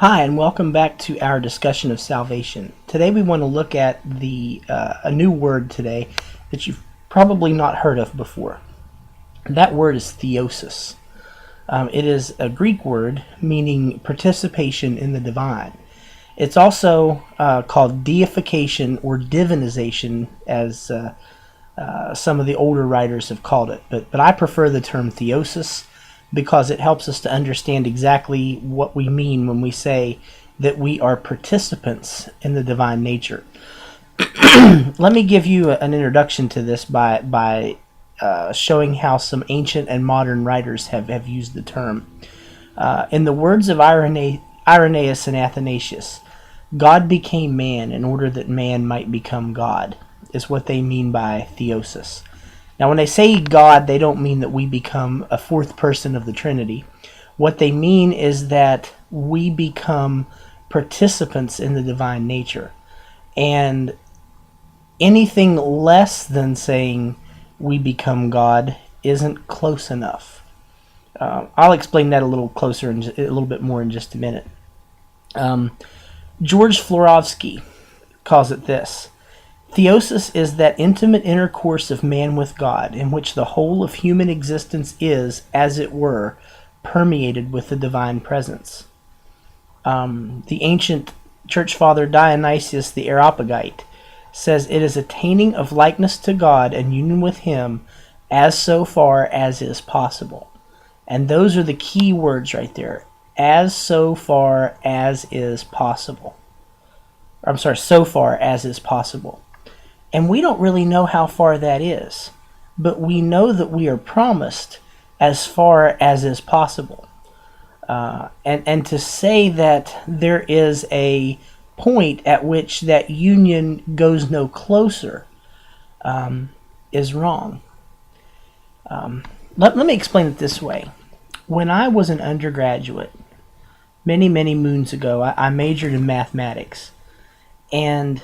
Hi, and welcome back to our discussion of salvation. Today we want to look at a new word today that you've probably not heard of before. That word is theosis. It is a Greek word meaning participation in the divine. It's also called deification or divinization, as some of the older writers have called it. But I prefer the term theosis, because it helps us to understand exactly what we mean when we say that we are participants in the divine nature. Let me give you an introduction to this by showing how some ancient and modern writers have used the term. In the words of Irenaeus and Athanasius, God became man in order that man might become God, is what they mean by theosis. Now, when they say God, they don't mean that we become a fourth person of the Trinity. What they mean is that we become participants in the divine nature. And anything less than saying we become God isn't close enough. I'll explain that a little closer, a little bit more in just a minute. George Florovsky calls it this: Theosis is that intimate intercourse of man with God, in which the whole of human existence is, as it were, permeated with the divine presence. The ancient church father Dionysius the Areopagite says it is attaining of likeness to God and union with Him as so far as is possible. And those are the key words right there. As so far as is possible. So far as is possible. And we don't really know how far that is, but we know that we are promised as far as is possible. And to say that there is a point at which that union goes no closer is wrong. Let me explain it this way. When I was an undergraduate, many moons ago, I majored in mathematics. And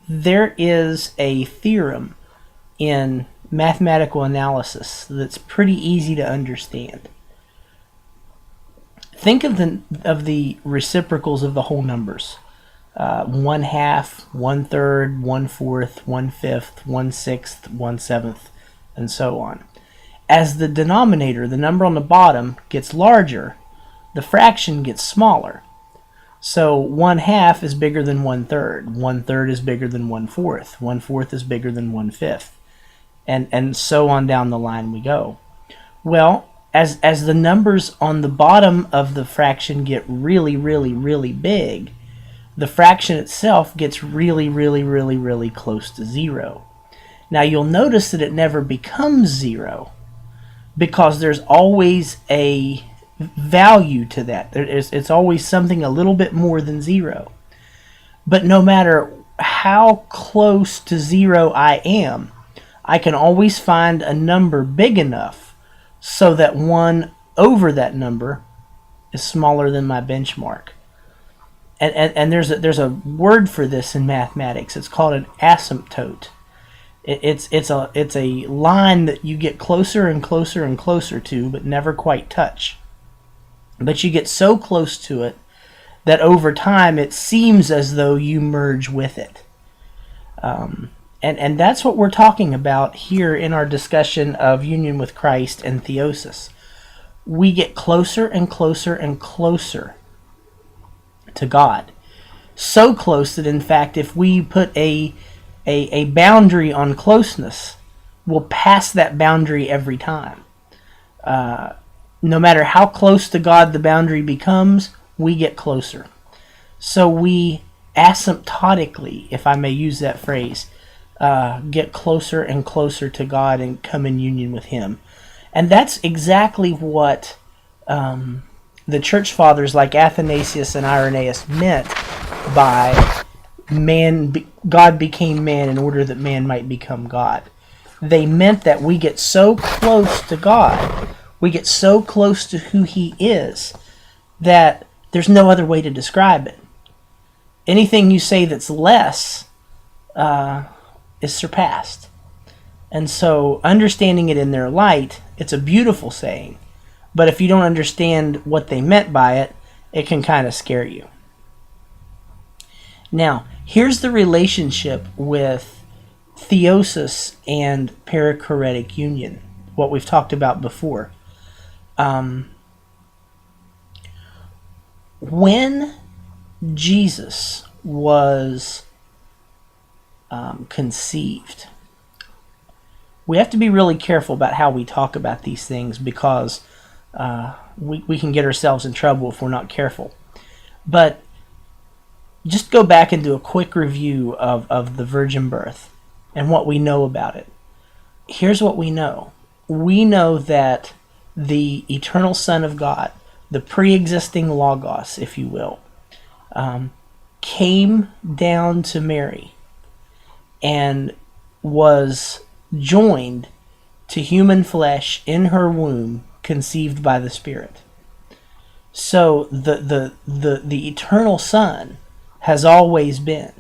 there is a theorem in mathematical analysis that's pretty easy to understand. Think of the reciprocals of the whole numbers. 1/2, 1/3, 1/4, 1/5, 1/6, 1/7, and so on. As the denominator, the number on the bottom, gets larger, the fraction gets smaller. So 1/2 is bigger than 1/3. 1/3 is bigger than 1/4. 1/4 is bigger than 1/5. And so on down the line we go. Well, as the numbers on the bottom of the fraction get really big, the fraction itself gets really close to zero. Now you'll notice that it never becomes zero, because there's always a value to that. It's always something a little bit more than zero. But no matter how close to zero I am, I can always find a number big enough so that 1 over that number is smaller than my benchmark. And there's a word for this in mathematics. It's called an asymptote. It's a line that you get closer and closer to, but never quite touch. But you get so close to it that over time it seems as though you merge with it. And that's what we're talking about here in our discussion of union with Christ and theosis. We get closer and closer to God. So close that, in fact, if we put a boundary on closeness, we'll pass that boundary every time. No matter how close to God the boundary becomes, we get closer. So we asymptotically, if I may use that phrase, get closer and closer to God and come in union with Him. And that's exactly what the church fathers like Athanasius and Irenaeus meant by God became man in order that man might become God. They meant that we get so close to God, we get so close to who He is, that there's no other way to describe it. Anything you say that's less is surpassed. And so, understanding it in their light, it's a beautiful saying. But if you don't understand what they meant by it, it can kind of scare you. Now, here's the relationship with theosis and perichoretic union, what we've talked about before. When Jesus was conceived, we have to be really careful about how we talk about these things, because we can get ourselves in trouble if we're not careful. But just go back and do a quick review of the virgin birth and what we know about it. Here's what we know. We know that the eternal Son of God, the pre-existing Logos, if you will, came down to Mary and was joined to human flesh in her womb, conceived by the Spirit. So the eternal Son has always been.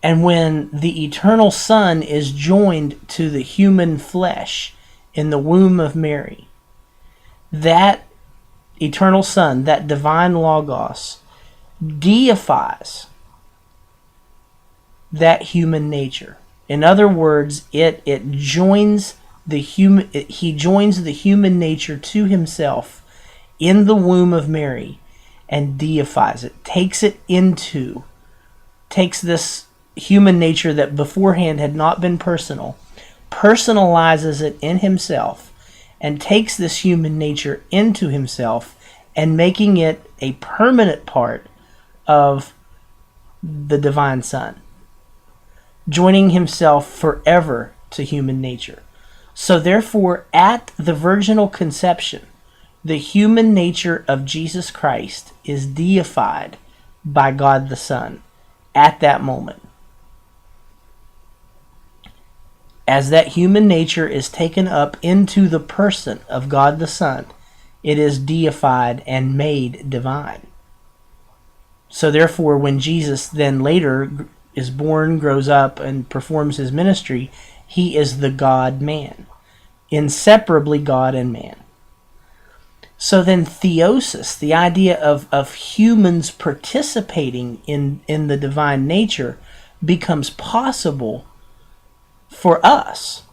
And when the eternal Son is joined to the human flesh in the womb of Mary, that eternal Son, that divine Logos, deifies that human nature. In other words, it joins he joins the human nature to himself in the womb of Mary and deifies it, takes this human nature that beforehand had not been personal, personalizes it in himself, and takes this human nature into himself, and making it a permanent part of the divine Son, joining himself forever to human nature. So therefore, at the virginal conception, the human nature of Jesus Christ is deified by God the Son at that moment. As that human nature is taken up into the person of God the Son, it is deified and made divine. So therefore, when Jesus then later is born, grows up, and performs his ministry, he is the God-man, inseparably God and man. So then theosis, the idea of humans participating in the divine nature, becomes possible for us.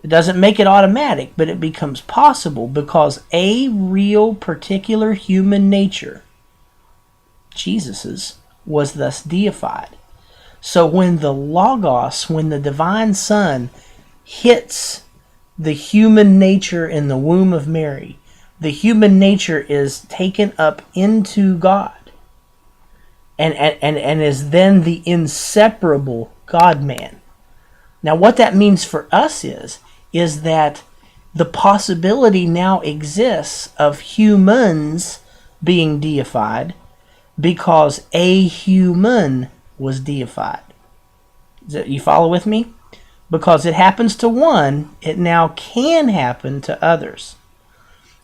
It doesn't make it automatic, but it becomes possible because a real particular human nature, Jesus's, was thus deified. So when the Logos, when the divine Son hits the human nature in the womb of Mary, the human nature is taken up into God and is then the inseparable God-man. Now what that means for us is that the possibility now exists of humans being deified because a human was deified. You follow with me? Because it happens to one, it now can happen to others.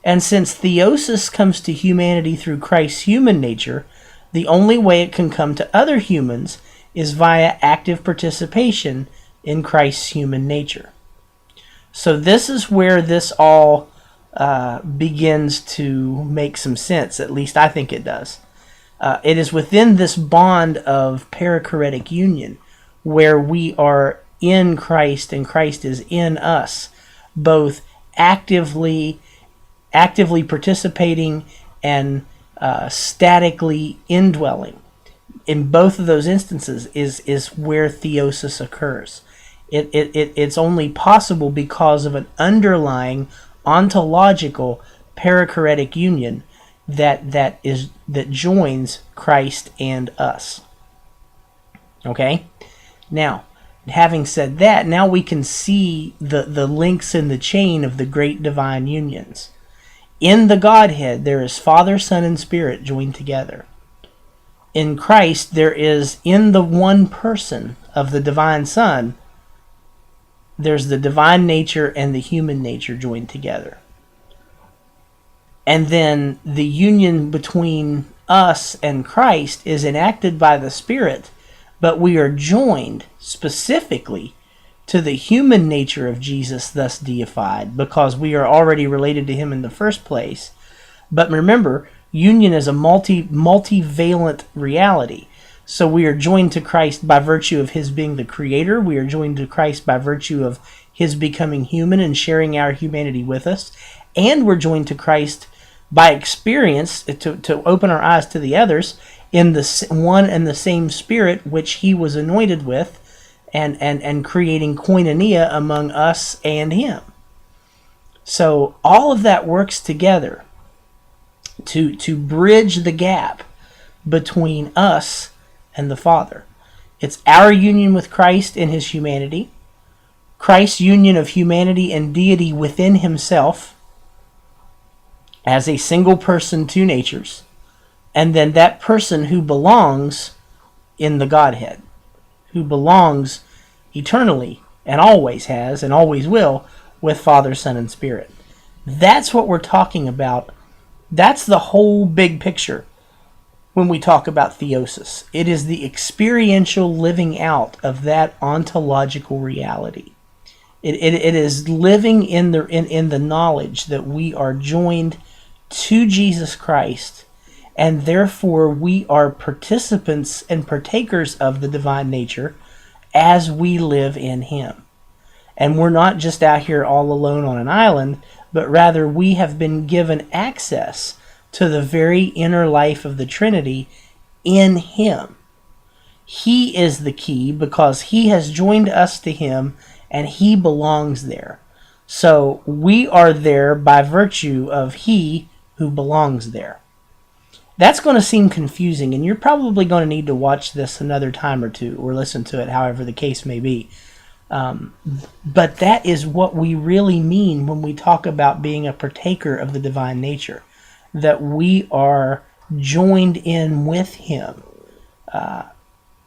And since theosis comes to humanity through Christ's human nature, the only way it can come to other humans is via active participation in Christ's human nature. So this is where this all begins to make some sense. At least I think it does. It is within this bond of perichoretic union where we are in Christ and Christ is in us, both actively participating and statically indwelling. In both of those instances is where theosis occurs. It's only possible because of an underlying ontological perichoretic union that joins Christ and us. Okay? Now, having said that, now we can see the links in the chain of the great divine unions. In the Godhead, there is Father, Son, and Spirit joined together. In Christ, there is, in the one person of the divine Son, there's the divine nature and the human nature joined together. And then the union between us and Christ is enacted by the Spirit, but we are joined specifically to the human nature of Jesus, thus deified, because we are already related to him in the first place. But remember, Union is a multivalent reality. So we are joined to Christ by virtue of his being the creator. We are joined to Christ by virtue of his becoming human and sharing our humanity with us. And we're joined to Christ by experience to open our eyes to the others in the one and the same spirit which he was anointed with, and creating koinonia among us and him. So all of that works together to bridge the gap between us and the Father. It's our union with Christ in his humanity, Christ's union of humanity and deity within himself as a single person, two natures, and then that person who belongs in the Godhead, who belongs eternally and always has and always will with Father, Son, and Spirit. That's what we're talking about. That's the whole big picture when we talk about theosis. It is the experiential living out of that ontological reality. It is living in the knowledge that we are joined to Jesus Christ, and therefore we are participants and partakers of the divine nature as we live in him. And we're not just out here all alone on an island, but rather we have been given access to the very inner life of the Trinity in him. He is the key because he has joined us to him and he belongs there. So we are there by virtue of he who belongs there. That's going to seem confusing, and you're probably going to need to watch this another time or two or listen to it, however the case may be. But that is what we really mean when we talk about being a partaker of the divine nature, that we are joined in with him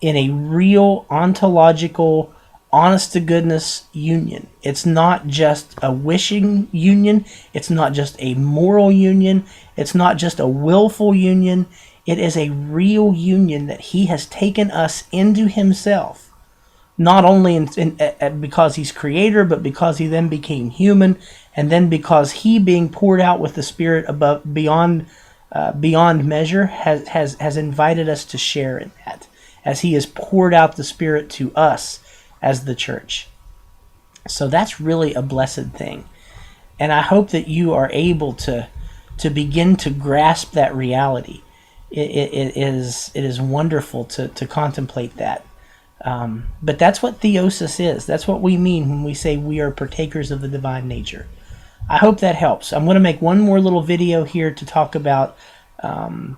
in a real ontological, honest-to-goodness union. It's not just a wishing union. It's not just a moral union. It's not just a willful union. It is a real union that he has taken us into himself, not only because he's creator, but because he then became human, and then because he, being poured out with the Spirit beyond measure, has invited us to share in that, as he has poured out the Spirit to us as the church. So that's really a blessed thing. And I hope that you are able to begin to grasp that reality. It is wonderful to contemplate that. But that's what theosis is. That's what we mean when we say we are partakers of the divine nature. I hope that helps. I'm going to make one more little video here to talk about how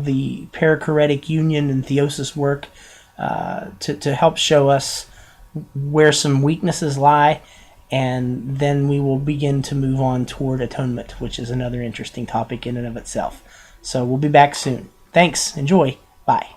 the perichoretic union and theosis work, to help show us where some weaknesses lie, and then we will begin to move on toward atonement, which is another interesting topic in and of itself. So we'll be back soon. Thanks. Enjoy. Bye.